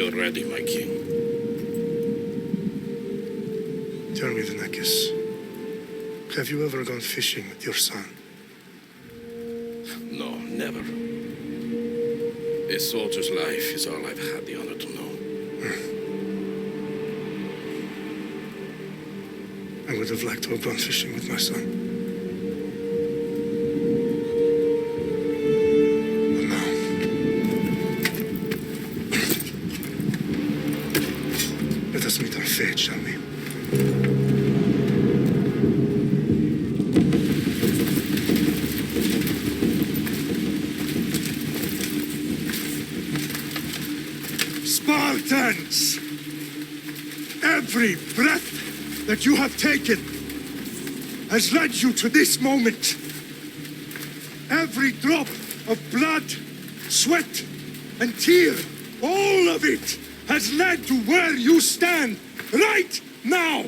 We are ready, my king. Tell me, Venekis, have you ever gone fishing with your son? No, never. A soldier's life is all I've had the honor to know. I would have liked to have gone fishing with my son. But no. Let us meet our fate, shall we? Spartans! Every breath that you have taken has led you to this moment. Every drop of blood, sweat, and tear, all of it has led to where you stand right now.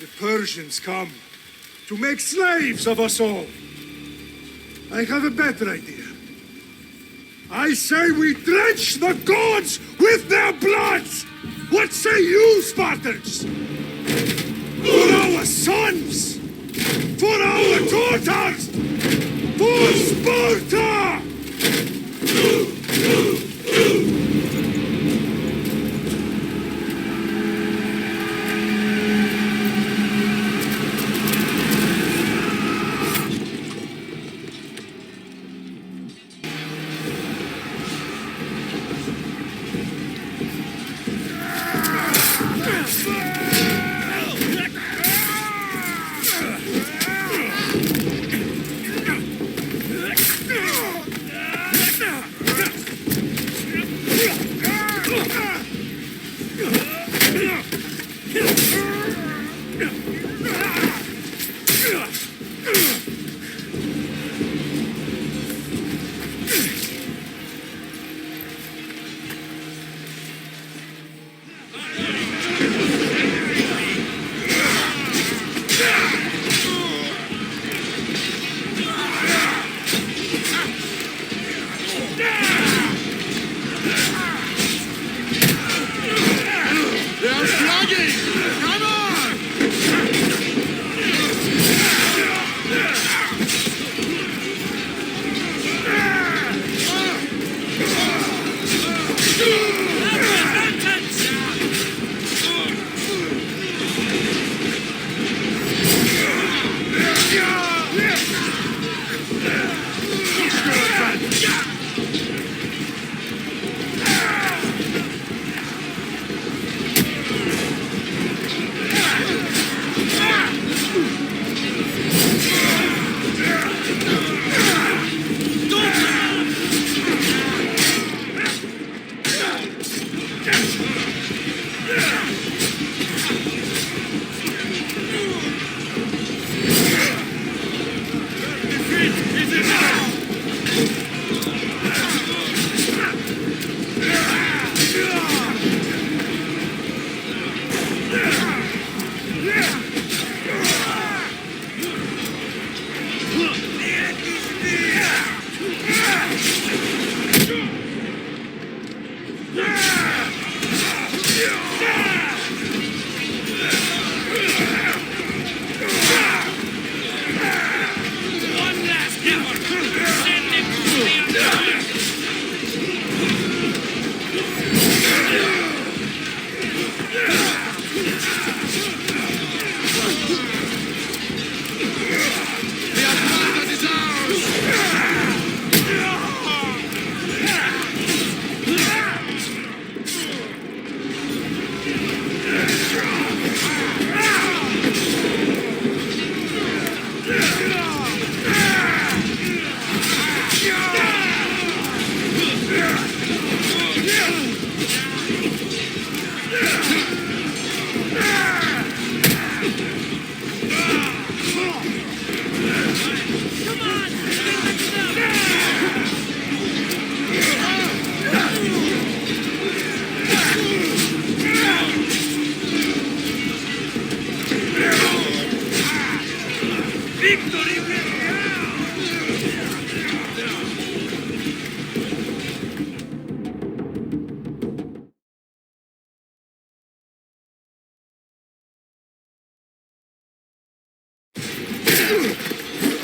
The Persians come to make slaves of us all. I have a better idea. I say we drench the gods with their blood! What say you, Spartans? For our sons! For our daughters! For Sparta!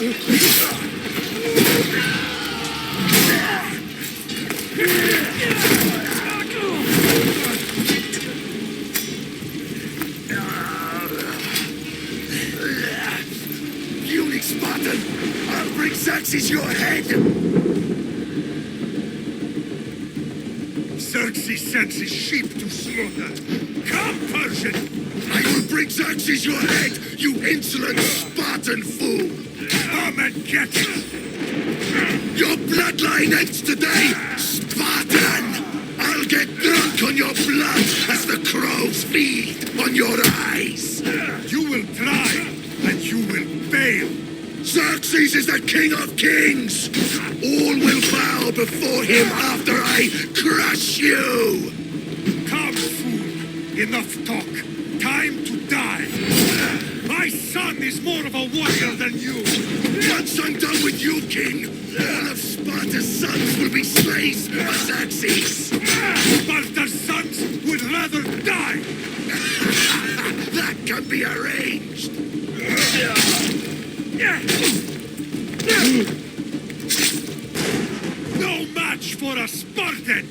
Puny Spartan! I'll bring Xerxes your head! Xerxes sends his sheep to slaughter. Come, Persian! I will bring Xerxes your head, you insolent Spartan fool! Come and get it! Your bloodline ends today, Spartan! I'll get drunk on your blood as the crows feed on your eyes! You will try, and you will fail. Xerxes is the king of kings! All will bow before him after I crush you! Come, fool. Enough talk. Time to die. My son is more of a warrior than you. Once I'm done with you, king, all of Sparta's sons will be slaves of Xerxes! Sparta's sons would rather die. That can be arranged! No match for a Spartan.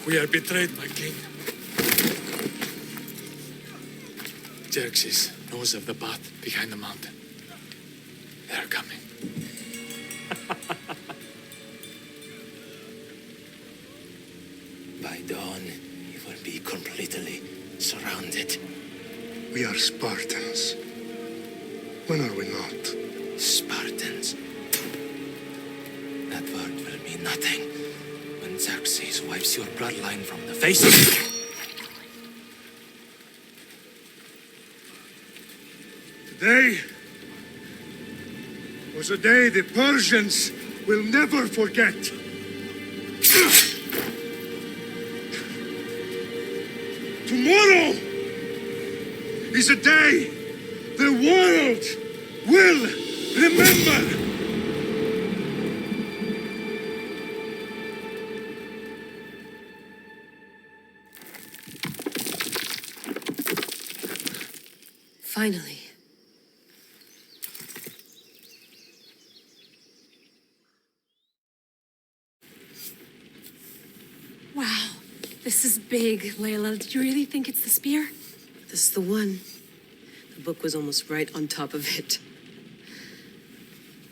We are betrayed, my king. Xerxes knows of the path behind the mountain. They are coming. By dawn, you will be completely surrounded. We are Spartans. When are we not? Spartans. That word will mean nothing when Xerxes wipes your bloodline from the face of the... Today was a day the Persians will never forget. Tomorrow is a day the world will remember. Finally. Wow, this is big, Layla. Did you really think it's the spear? This is the one. The book was almost right on top of it.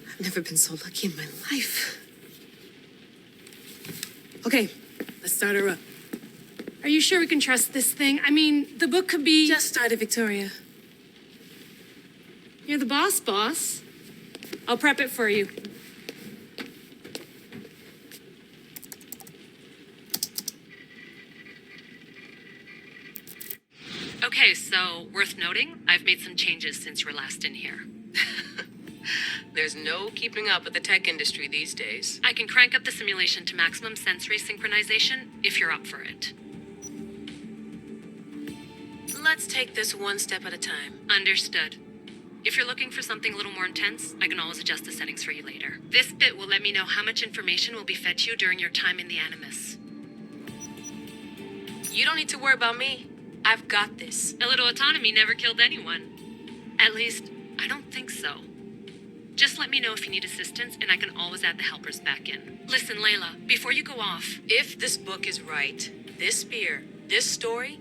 I've never been so lucky in my life. Okay, let's start her up. Are you sure we can trust this thing? I mean, the book could be... Just started, Victoria. You're the boss. I'll prep it for you. Okay, so worth noting, I've made some changes since you were last in here. There's no keeping up with the tech industry these days. I can crank up the simulation to maximum sensory synchronization if you're up for it. Let's take this one step at a time. Understood. If you're looking for something a little more intense, I can always adjust the settings for you later. This bit will let me know how much information will be fed to you during your time in the Animus. You don't need to worry about me. I've got this. A little autonomy never killed anyone. At least, I don't think so. Just let me know if you need assistance, and I can always add the helpers back in. Listen, Layla, before you go off... If this book is right, this spear, this story,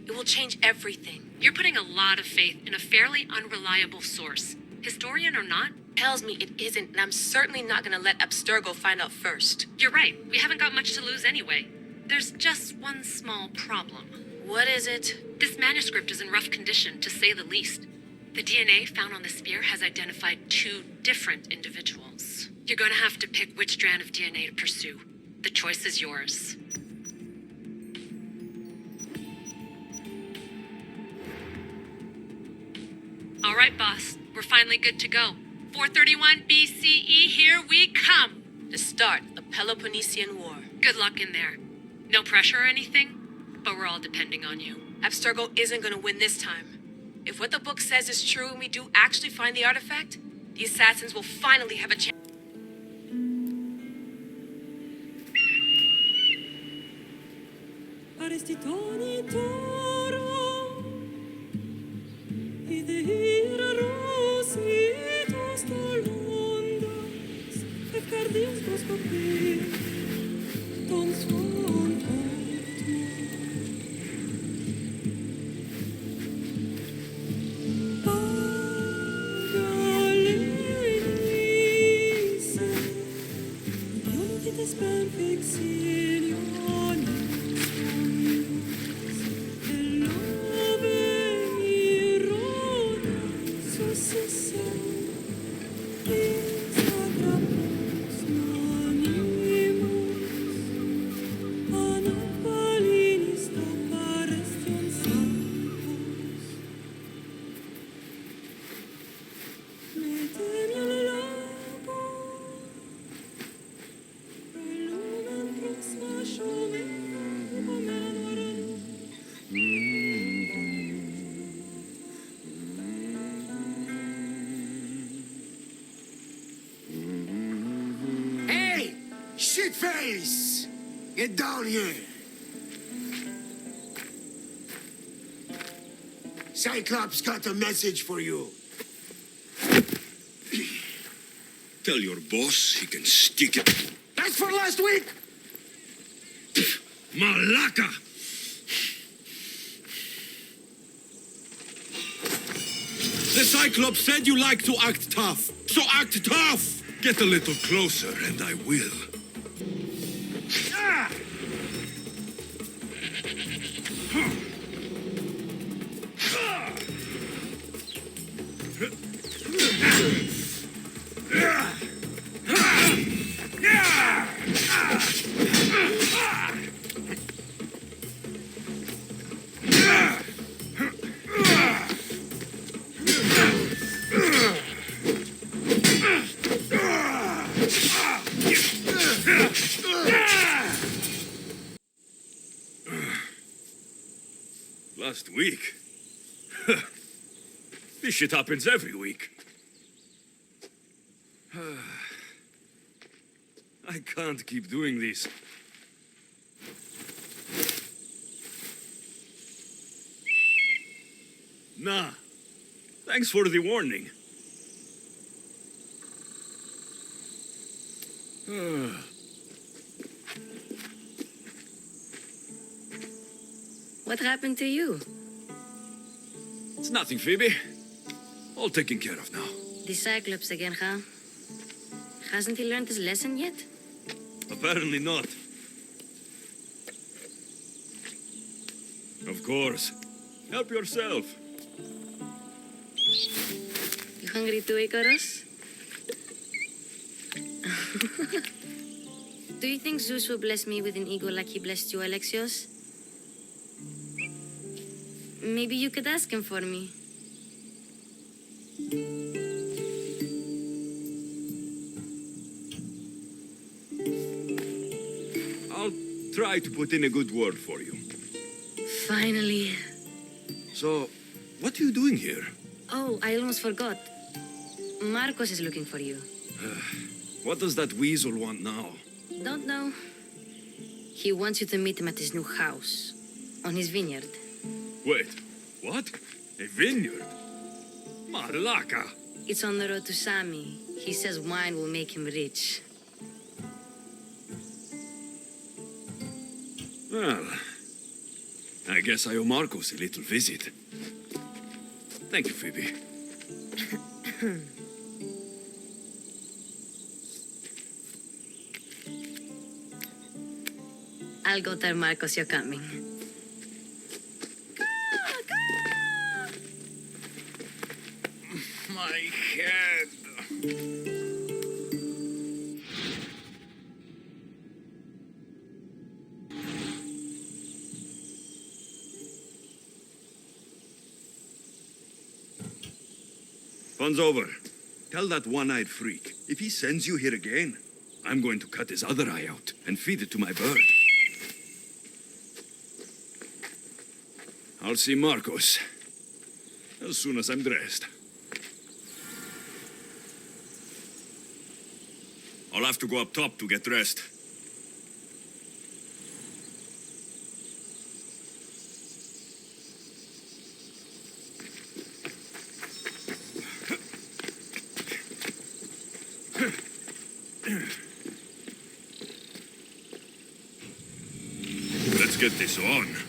it will change everything. You're putting a lot of faith in a fairly unreliable source. Historian or not? Tells me it isn't, and I'm certainly not gonna let Abstergo find out first. You're right. We haven't got much to lose anyway. There's just one small problem. What is it? This manuscript is in rough condition, to say the least. The DNA found on the spear has identified 2 different individuals. You're going to have to pick which strand of DNA to pursue. The choice is yours. right, boss. We're finally good to go. 431 BCE, here we come. To start the Peloponnesian War. Good luck in there. No pressure or anything, but we're all depending on you. Abstergo isn't gonna win this time. If what the book says is true and we do actually find the artifact, the assassins will finally have a chance. Hey! Shitface! Get down here! Cyclops got a message for you. Tell your boss he can stick it. That's for last week! Malaka! The Cyclops said you like to act tough. So act tough! Get a little closer and I will. Last week? This shit happens every week. I can't keep doing this. Nah. Thanks for the warning. What happened to you? It's nothing, Phoebe. All taken care of now. The Cyclops again, huh? Hasn't he learned his lesson yet? Apparently not. Of course. Help yourself. You hungry too, Icarus? Do you think Zeus will bless me with an ego like he blessed you, Alexios? Maybe you could ask him for me. I'll try to put in a good word for you. Finally. So, what are you doing here? Oh, I almost forgot. Marcos is looking for you. What does that weasel want now? Don't know. He wants you to meet him at his new house. On his vineyard. Wait, what? A vineyard? Malaka! It's on the road to Sami. He says wine will make him rich. Well, I guess I owe Marcos a little visit. Thank you, Phoebe. I'll go tell Marcos you're coming. My head. Fun's over. Tell that one-eyed freak, if he sends you here again, I'm going to cut his other eye out and feed it to my bird. I'll see Marcos as soon as I'm dressed. I'll have to go up top to get dressed. Let's get this on.